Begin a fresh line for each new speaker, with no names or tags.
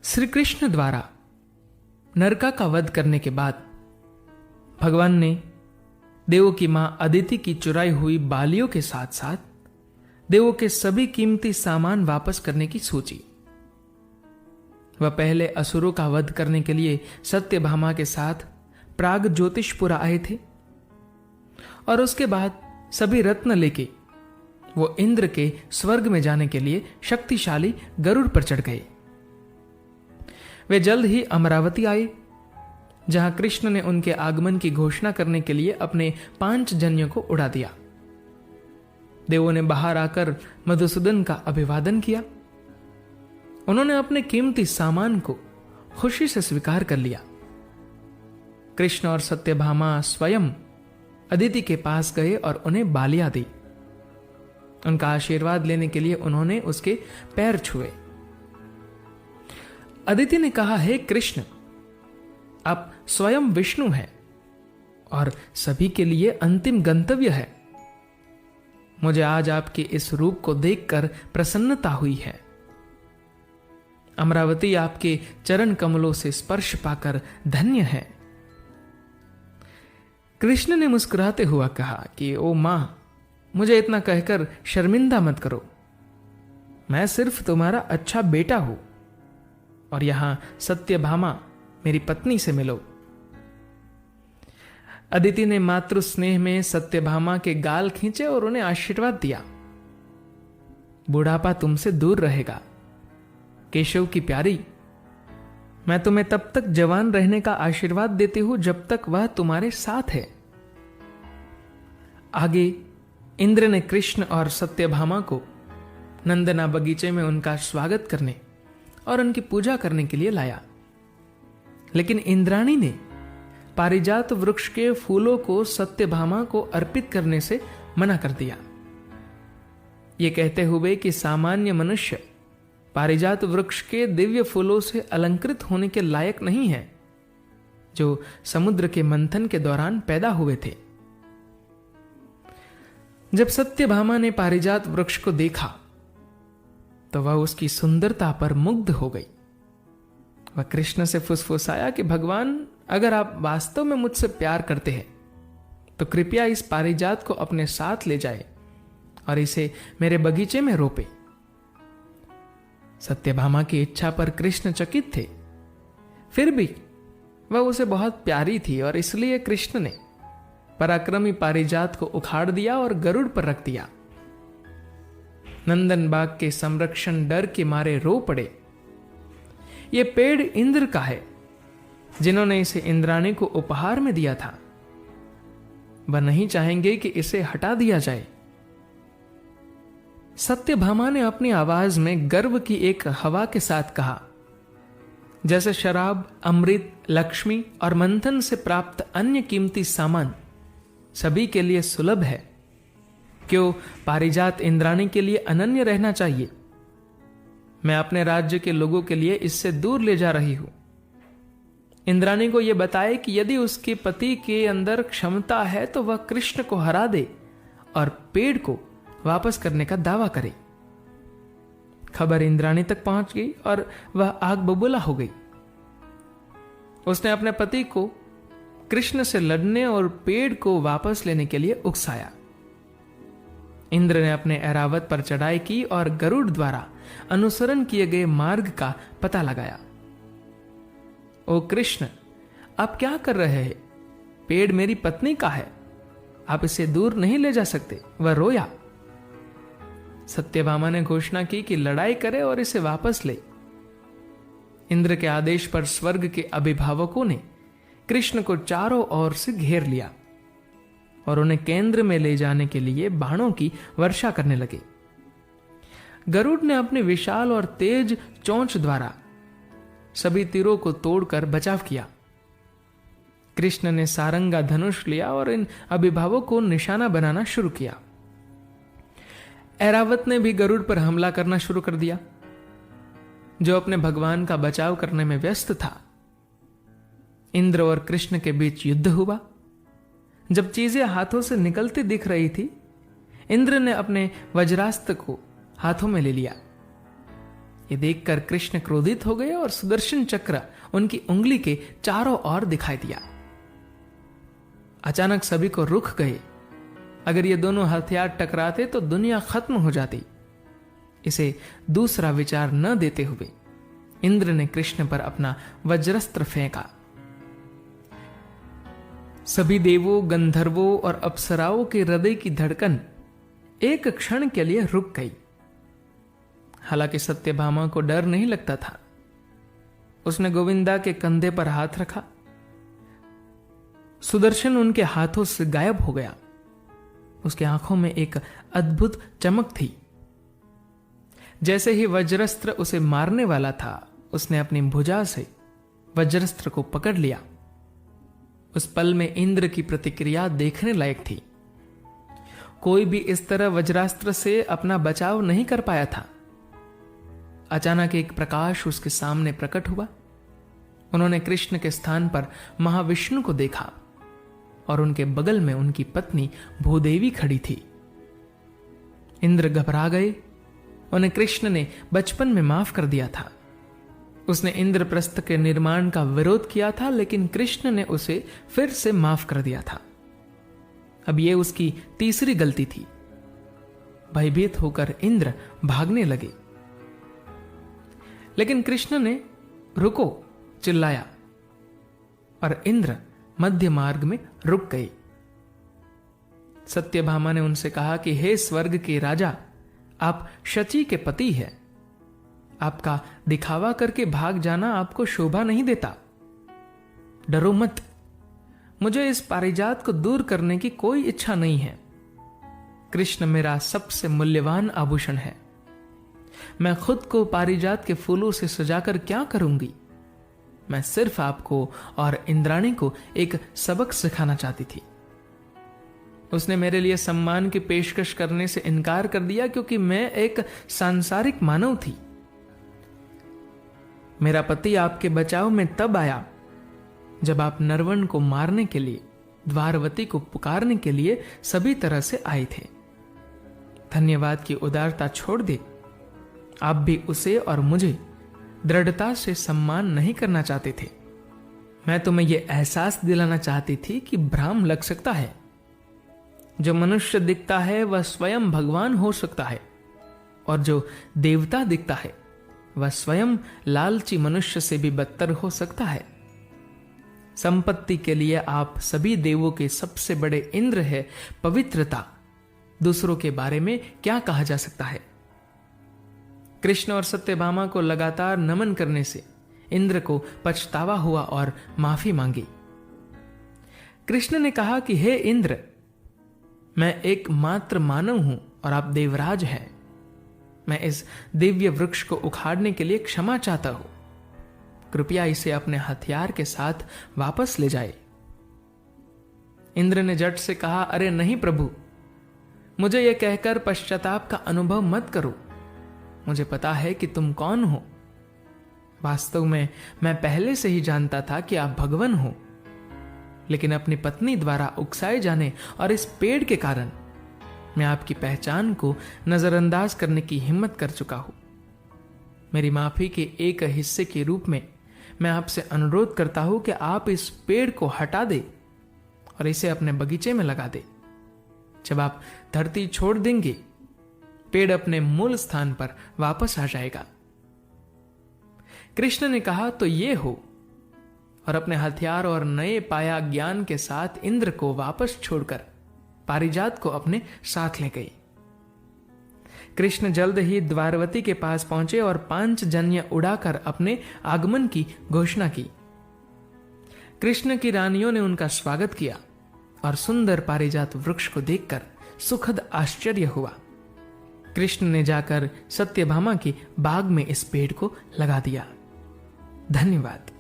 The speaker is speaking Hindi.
श्री कृष्ण द्वारा नरका का वध करने के बाद भगवान ने देवों की मां अदिति की चुराई हुई बालियों के साथ साथ देवों के सभी कीमती सामान वापस करने की सोची। वह पहले असुरों का वध करने के लिए सत्यभामा के साथ प्राग ज्योतिषपुरा आए थे और उसके बाद सभी रत्न लेके वो इंद्र के स्वर्ग में जाने के लिए शक्तिशाली गरुड़ पर चढ़ गए। वे जल्द ही अमरावती आए, जहां कृष्ण ने उनके आगमन की घोषणा करने के लिए अपने 5 जन्यों को उड़ा दिया। देवों ने बाहर आकर मधुसूदन का अभिवादन किया। उन्होंने अपने कीमती सामान को खुशी से स्वीकार कर लिया। कृष्ण और सत्यभामा स्वयं अदिति के पास गए और उन्हें बालियां दी। उनका आशीर्वाद लेने के लिए उन्होंने उसके पैर छुए। अदिति ने कहा, हे कृष्ण, आप स्वयं विष्णु हैं और सभी के लिए अंतिम गंतव्य है। मुझे आज आपके इस रूप को देखकर प्रसन्नता हुई है। अमरावती आपके चरण कमलों से स्पर्श पाकर धन्य है। कृष्ण ने मुस्कुराते हुआ कहा कि ओ मां, मुझे इतना कहकर शर्मिंदा मत करो। मैं सिर्फ तुम्हारा अच्छा बेटा हूं और यहां सत्यभामा मेरी पत्नी से मिलो। अदिति ने मातृ स्नेह में सत्यभामा के गाल खींचे और उन्हें आशीर्वाद दिया। बुढ़ापा तुमसे दूर रहेगा केशव की प्यारी। मैं तुम्हें तब तक जवान रहने का आशीर्वाद देती हूं जब तक वह तुम्हारे साथ है। आगे इंद्र ने कृष्ण और सत्यभामा को नंदना बगीचे में उनका स्वागत करने और उनकी पूजा करने के लिए लाया। लेकिन इंद्राणी ने पारिजात वृक्ष के फूलों को सत्यभामा को अर्पित करने से मना कर दिया, ये कहते हुए कि सामान्य मनुष्य पारिजात वृक्ष के दिव्य फूलों से अलंकृत होने के लायक नहीं है, जो समुद्र के मंथन के दौरान पैदा हुए थे। जब सत्यभामा ने पारिजात वृक्ष को देखा तो वह उसकी सुंदरता पर मुग्ध हो गई। वह कृष्ण से फुसफुसाया कि भगवान, अगर आप वास्तव में मुझसे प्यार करते हैं तो कृपया इस पारिजात को अपने साथ ले जाए और इसे मेरे बगीचे में रोपे। सत्यभामा की इच्छा पर कृष्ण चकित थे, फिर भी वह उसे बहुत प्यारी थी और इसलिए कृष्ण ने पराक्रमी पारिजात को उखाड़ दिया और गरुड़ पर रख दिया। नंदन बाग के संरक्षण डर के मारे रो पड़े। यह पेड़ इंद्र का है, जिन्होंने इसे इंद्राणी को उपहार में दिया था। वह नहीं चाहेंगे कि इसे हटा दिया जाए। सत्यभामा ने अपनी आवाज में गर्व की एक हवा के साथ कहा, जैसे शराब, अमृत, लक्ष्मी और मंथन से प्राप्त अन्य कीमती सामान सभी के लिए सुलभ है, क्यों पारिजात इंद्राणी के लिए अनन्य रहना चाहिए। मैं अपने राज्य के लोगों के लिए इससे दूर ले जा रही हूं। इंद्राणी को यह बताए कि यदि उसके पति के अंदर क्षमता है तो वह कृष्ण को हरा दे और पेड़ को वापस करने का दावा करे। खबर इंद्राणी तक पहुंच गई और वह आग बबूला हो गई। उसने अपने पति को कृष्ण से लड़ने और पेड़ को वापस लेने के लिए उकसाया। इंद्र ने अपने ऐरावत पर चढ़ाई की और गरुड़ द्वारा अनुसरण किए गए मार्ग का पता लगाया। ओ कृष्ण, आप क्या कर रहे हैं? पेड़ मेरी पत्नी का है, आप इसे दूर नहीं ले जा सकते। वह रोया। सत्यभामा ने घोषणा की कि लड़ाई करे और इसे वापस ले। इंद्र के आदेश पर स्वर्ग के अभिभावकों ने कृष्ण को चारों ओर से घेर लिया और उन्हें केंद्र में ले जाने के लिए बाणों की वर्षा करने लगे। गरुड़ ने अपने विशाल और तेज चोंच द्वारा सभी तीरों को तोड़कर बचाव किया। कृष्ण ने सारंगा धनुष लिया और इन अभिभावकों को निशाना बनाना शुरू किया। ऐरावत ने भी गरुड़ पर हमला करना शुरू कर दिया, जो अपने भगवान का बचाव करने में व्यस्त था। इंद्र और कृष्ण के बीच युद्ध हुआ। जब चीजें हाथों से निकलती दिख रही थी, इंद्र ने अपने वज्रास्त्र को हाथों में ले लिया। ये देखकर कृष्ण क्रोधित हो गए और सुदर्शन चक्र उनकी उंगली के चारों ओर दिखाई दिया। अचानक सभी को रुक गए। अगर ये दोनों हथियार टकराते तो दुनिया खत्म हो जाती। इसे दूसरा विचार न देते हुए इंद्र ने कृष्ण पर अपना वज्रस्त्र फेंका। सभी देवों, गंधर्वों और अप्सराओं के हृदय की धड़कन एक क्षण के लिए रुक गई। हालांकि सत्यभामा को डर नहीं लगता था। उसने गोविंदा के कंधे पर हाथ रखा। सुदर्शन उनके हाथों से गायब हो गया। उसकी आंखों में एक अद्भुत चमक थी। जैसे ही वज्रस्त्र उसे मारने वाला था, उसने अपनी भुजा से वज्रस्त्र को पकड़ लिया। उस पल में इंद्र की प्रतिक्रिया देखने लायक थी। कोई भी इस तरह वज्रास्त्र से अपना बचाव नहीं कर पाया था। अचानक एक प्रकाश उसके सामने प्रकट हुआ। उन्होंने कृष्ण के स्थान पर महाविष्णु को देखा और उनके बगल में उनकी पत्नी भूदेवी खड़ी थी। इंद्र घबरा गए। उन्हें कृष्ण ने बचपन में माफ कर दिया था। उसने इंद्रप्रस्थ के निर्माण का विरोध किया था, लेकिन कृष्ण ने उसे फिर से माफ कर दिया था। अब यह उसकी तीसरी गलती थी। भयभीत होकर इंद्र भागने लगे, लेकिन कृष्ण ने रुको चिल्लाया और इंद्र मध्य मार्ग में रुक गए। सत्यभामा ने उनसे कहा कि हे स्वर्ग के राजा, आप शची के पति हैं। आपका दिखावा करके भाग जाना आपको शोभा नहीं देता। डरो मत। मुझे इस पारिजात को दूर करने की कोई इच्छा नहीं है। कृष्ण मेरा सबसे मूल्यवान आभूषण है। मैं खुद को पारिजात के फूलों से सजाकर क्या करूंगी? मैं सिर्फ आपको और इंद्राणी को एक सबक सिखाना चाहती थी। उसने मेरे लिए सम्मान की पेशकश करने से इनकार कर दिया क्योंकि मैं एक सांसारिक मानव थी। मेरा पति आपके बचाव में तब आया जब आप नरवन को मारने के लिए, द्वारवती को पुकारने के लिए सभी तरह से आए थे। धन्यवाद की उदारता छोड़ दे। आप भी उसे और मुझे दृढ़ता से सम्मान नहीं करना चाहते थे। मैं तुम्हें यह एहसास दिलाना चाहती थी कि भ्रम लग सकता है। जो मनुष्य दिखता है वह स्वयं भगवान हो सकता है, और जो देवता दिखता है वह स्वयं लालची मनुष्य से भी बदतर हो सकता है। संपत्ति के लिए आप सभी देवों के सबसे बड़े इंद्र है। पवित्रता, दूसरों के बारे में क्या कहा जा सकता है? कृष्ण और सत्यभामा को लगातार नमन करने से इंद्र को पछतावा हुआ और माफी मांगी। कृष्ण ने कहा कि हे इंद्र, मैं एक मात्र मानव हूं और आप देवराज हैं। मैं इस दिव्य वृक्ष को उखाड़ने के लिए क्षमा चाहता हूं। कृपया इसे अपने हथियार के साथ वापस ले जाए। इंद्र ने झट से कहा, अरे नहीं प्रभु, मुझे यह कहकर पश्चाताप का अनुभव मत करो। मुझे पता है कि तुम कौन हो। वास्तव में मैं पहले से ही जानता था कि आप भगवान हो, लेकिन अपनी पत्नी द्वारा उकसाए जाने और इस पेड़ के कारण मैं आपकी पहचान को नजरअंदाज करने की हिम्मत कर चुका हूं। मेरी माफी के एक हिस्से के रूप में मैं आपसे अनुरोध करता हूं कि आप इस पेड़ को हटा दे और इसे अपने बगीचे में लगा दे। जब आप धरती छोड़ देंगे, पेड़ अपने मूल स्थान पर वापस आ जाएगा। कृष्ण ने कहा, तो ये हो, और अपने हथियार और नए पाया ज्ञान के साथ इंद्र को वापस छोड़कर पारिजात को अपने साथ ले गई। कृष्ण जल्द ही द्वारवती के पास पहुंचे और 5 जन्य उड़ाकर अपने आगमन की घोषणा की। कृष्ण की रानियों ने उनका स्वागत किया और सुंदर पारिजात वृक्ष को देखकर सुखद आश्चर्य हुआ। कृष्ण ने जाकर सत्यभामा की बाग में इस पेड़ को लगा दिया। धन्यवाद।